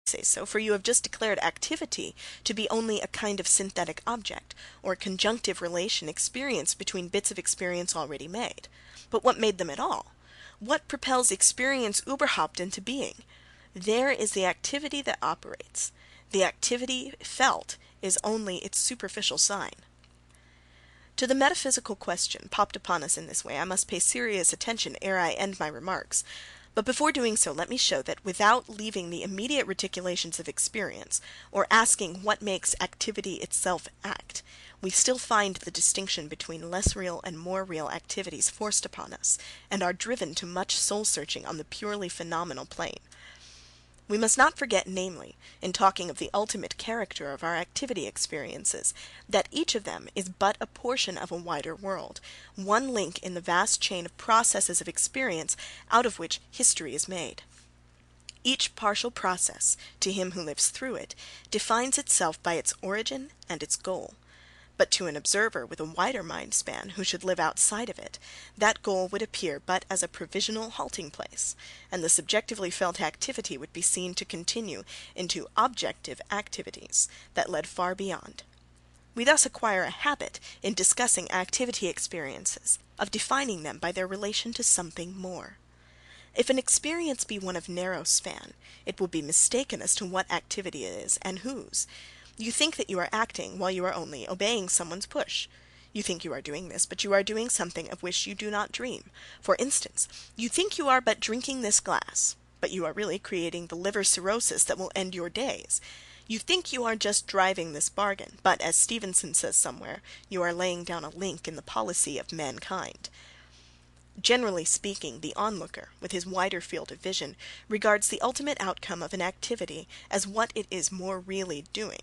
say so, for you have just declared activity to be only a kind of synthetic object, or conjunctive relation experienced between bits of experience already made. But what made them at all? What propels experience überhaupt into being? There is the activity that operates. The activity felt is only its superficial sign. To the metaphysical question, popped upon us in this way, I must pay serious attention ere I end my remarks. But before doing so, let me show that without leaving the immediate reticulations of experience, or asking what makes activity itself act, we still find the distinction between less real and more real activities forced upon us, and are driven to much soul-searching on the purely phenomenal plane. We must not forget, namely, in talking of the ultimate character of our activity experiences, that each of them is but a portion of a wider world, one link in the vast chain of processes of experience out of which history is made. Each partial process, to him who lives through it, defines itself by its origin and its goal. But to an observer with a wider mind span, who should live outside of it, that goal would appear but as a provisional halting place, and the subjectively felt activity would be seen to continue into objective activities that led far beyond. We thus acquire a habit, in discussing activity experiences, of defining them by their relation to something more. If an experience be one of narrow span, it will be mistaken as to what activity it is, and whose. You think that you are acting while you are only obeying someone's push. You think you are doing this, but you are doing something of which you do not dream. For instance, you think you are but drinking this glass, but you are really creating the liver cirrhosis that will end your days. You think you are just driving this bargain, but, as Stevenson says somewhere, you are laying down a link in the policy of mankind. Generally speaking, the onlooker, with his wider field of vision, regards the ultimate outcome of an activity as what it is more really doing,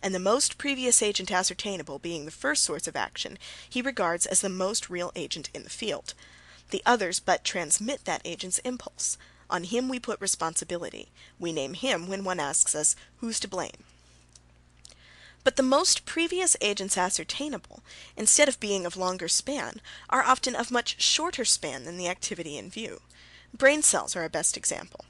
and the most previous agent ascertainable being the first source of action, he regards as the most real agent in the field. The others but transmit that agent's impulse. On him we put responsibility. We name him when one asks us, who's to blame? But the most previous agents ascertainable, instead of being of longer span, are often of much shorter span than the activity in view. Brain cells are our best example.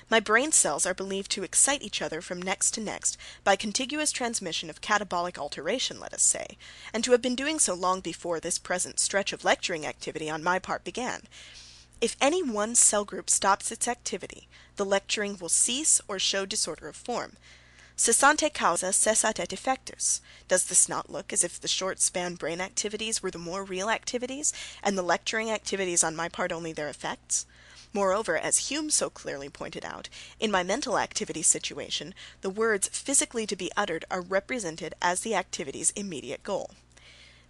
My brain cells are believed to excite each other from next to next by contiguous transmission of catabolic alteration, let us say, and to have been doing so long before this present stretch of lecturing activity on my part began. If any one cell group stops its activity, the lecturing will cease or show disorder of form. Cessante causa cessat et effectus. Does this not look as if the short-span brain activities were the more real activities, and the lecturing activities on my part only their effects? Moreover, as Hume so clearly pointed out, in my mental activity situation, the words physically to be uttered are represented as the activity's immediate goal.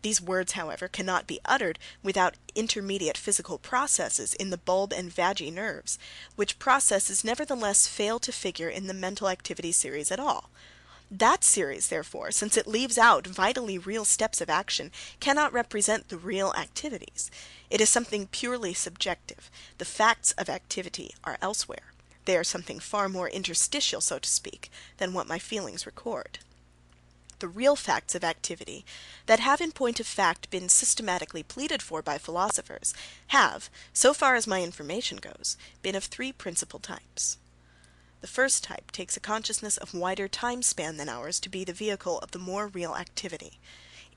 These words, however, cannot be uttered without intermediate physical processes in the bulb and vagi nerves, which processes nevertheless fail to figure in the mental activity series at all. That series, therefore, since it leaves out vitally real steps of action, cannot represent the real activities. It is something purely subjective. The facts of activity are elsewhere. They are something far more interstitial, so to speak, than what my feelings record. The real facts of activity, that have in point of fact been systematically pleaded for by philosophers, have, so far as my information goes, been of three principal types. The first type takes a consciousness of wider time span than ours to be the vehicle of the more real activity.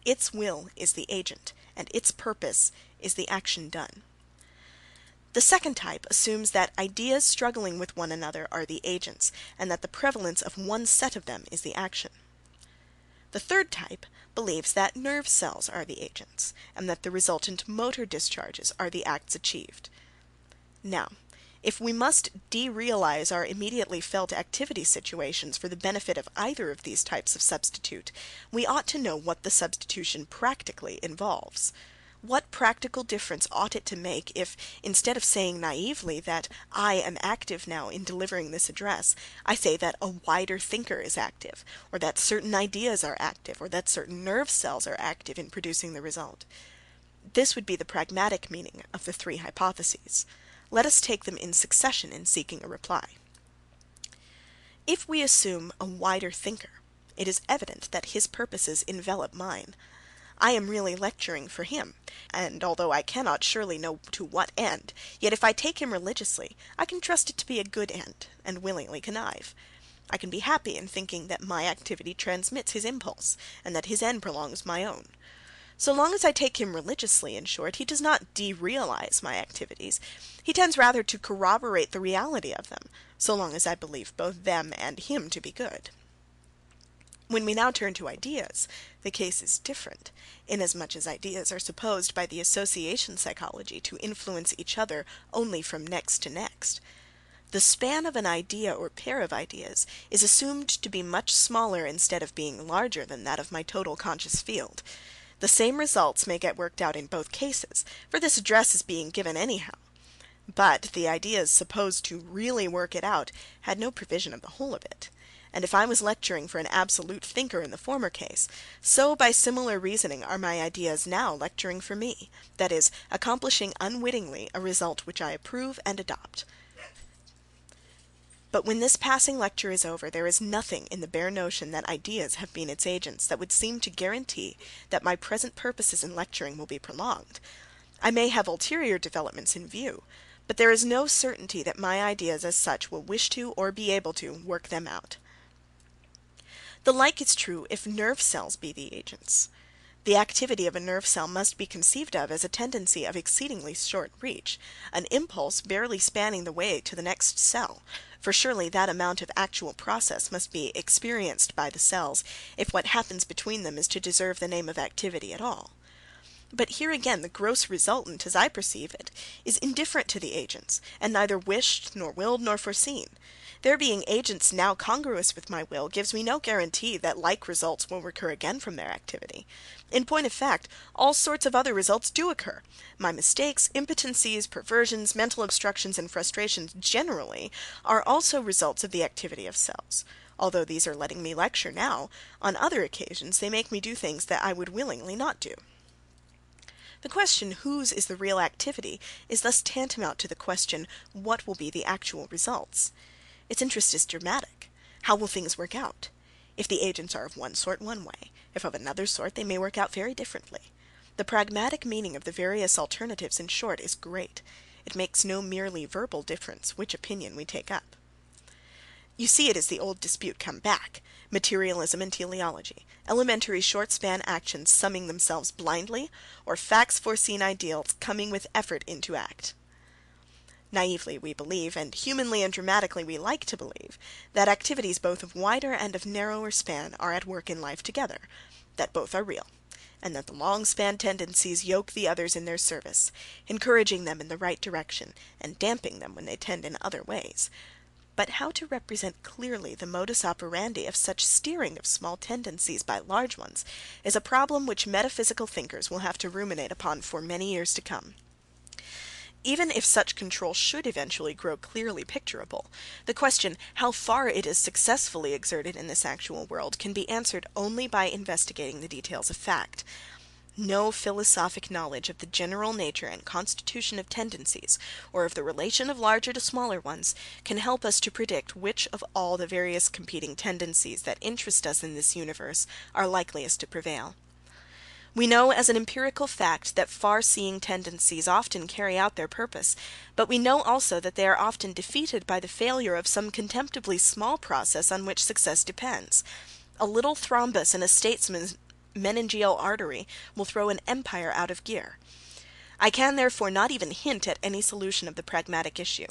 Its will is the agent, and its purpose is the action done. The second type assumes that ideas struggling with one another are the agents, and that the prevalence of one set of them is the action. The third type believes that nerve cells are the agents, and that the resultant motor discharges are the acts achieved. Now, if we must derealize our immediately felt activity situations for the benefit of either of these types of substitute, we ought to know what the substitution practically involves. What practical difference ought it to make if, instead of saying naively that I am active now in delivering this address, I say that a wider thinker is active, or that certain ideas are active, or that certain nerve cells are active in producing the result? This would be the pragmatic meaning of the three hypotheses. Let us take them in succession in seeking a reply. If we assume a wider thinker, it is evident that his purposes envelop mine. I am really lecturing for him, and although I cannot surely know to what end, yet if I take him religiously, I can trust it to be a good end, and willingly connive. I can be happy in thinking that my activity transmits his impulse, and that his end prolongs my own. So long as I take him religiously, in short, he does not derealize my activities. He tends rather to corroborate the reality of them, so long as I believe both them and him to be good. When we now turn to ideas, the case is different, inasmuch as ideas are supposed by the association psychology to influence each other only from next to next. The span of an idea or pair of ideas is assumed to be much smaller instead of being larger than that of my total conscious field. The same results may get worked out in both cases, for this address is being given anyhow. But the ideas supposed to really work it out had no provision of the whole of it. And if I was lecturing for an absolute thinker in the former case, so by similar reasoning are my ideas now lecturing for me, that is, accomplishing unwittingly a result which I approve and adopt. But when this passing lecture is over, there is nothing in the bare notion that ideas have been its agents that would seem to guarantee that my present purposes in lecturing will be prolonged. I may have ulterior developments in view, but there is no certainty that my ideas as such will wish to or be able to work them out. The like is true if nerve cells be the agents. The activity of a nerve cell must be conceived of as a tendency of exceedingly short reach, an impulse barely spanning the way to the next cell, for surely that amount of actual process must be experienced by the cells, if what happens between them is to deserve the name of activity at all. But here again the gross resultant, as I perceive it, is indifferent to the agents, and neither wished, nor willed, nor foreseen. Their being agents now congruous with my will gives me no guarantee that like results will recur again from their activity. In point of fact, all sorts of other results do occur. My mistakes, impotencies, perversions, mental obstructions, and frustrations generally are also results of the activity of cells. Although these are letting me lecture now, on other occasions they make me do things that I would willingly not do. The question, whose is the real activity, is thus tantamount to the question, what will be the actual results? Its interest is dramatic. How will things work out? If the agents are of one sort, one way. If of another sort, they may work out very differently. The pragmatic meaning of the various alternatives, in short, is great. It makes no merely verbal difference which opinion we take up. You see it is the old dispute come back, materialism and teleology, elementary short-span actions summing themselves blindly, or facts foreseen ideals coming with effort into act. Naively we believe, and humanly and dramatically we like to believe, that activities both of wider and of narrower span are at work in life together, that both are real, and that the long-span tendencies yoke the others in their service, encouraging them in the right direction, and damping them when they tend in other ways. But how to represent clearly the modus operandi of such steering of small tendencies by large ones is a problem which metaphysical thinkers will have to ruminate upon for many years to come. Even if such control should eventually grow clearly picturable, the question how far it is successfully exerted in this actual world can be answered only by investigating the details of fact. No philosophic knowledge of the general nature and constitution of tendencies, or of the relation of larger to smaller ones, can help us to predict which of all the various competing tendencies that interest us in this universe are likeliest to prevail. We know as an empirical fact that far-seeing tendencies often carry out their purpose, but we know also that they are often defeated by the failure of some contemptibly small process on which success depends. A little thrombus in a statesman's meningeal artery will throw an empire out of gear. I can therefore not even hint at any solution of the pragmatic issue.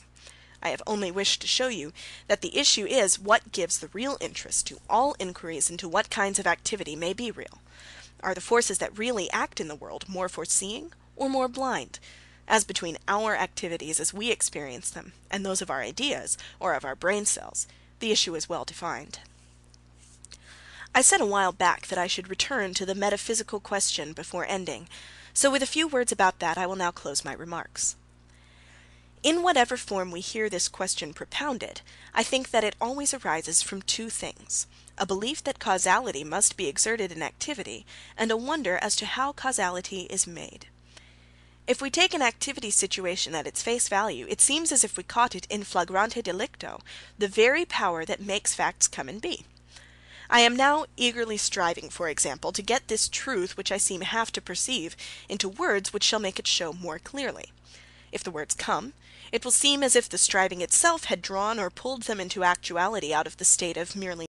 I have only wished to show you that the issue is what gives the real interest to all inquiries into what kinds of activity may be real. Are the forces that really act in the world more foreseeing or more blind? As between our activities as we experience them and those of our ideas or of our brain cells, the issue is well defined. I said a while back that I should return to the metaphysical question before ending, so with a few words about that I will now close my remarks. In whatever form we hear this question propounded, I think that it always arises from two things: a belief that causality must be exerted in activity, and a wonder as to how causality is made. If we take an activity situation at its face value, it seems as if we caught it in flagrante delicto, the very power that makes facts come and be. I am now eagerly striving, for example, to get this truth which I seem half to perceive into words which shall make it show more clearly. If the words come, it will seem as if the striving itself had drawn or pulled them into actuality out of the state of merely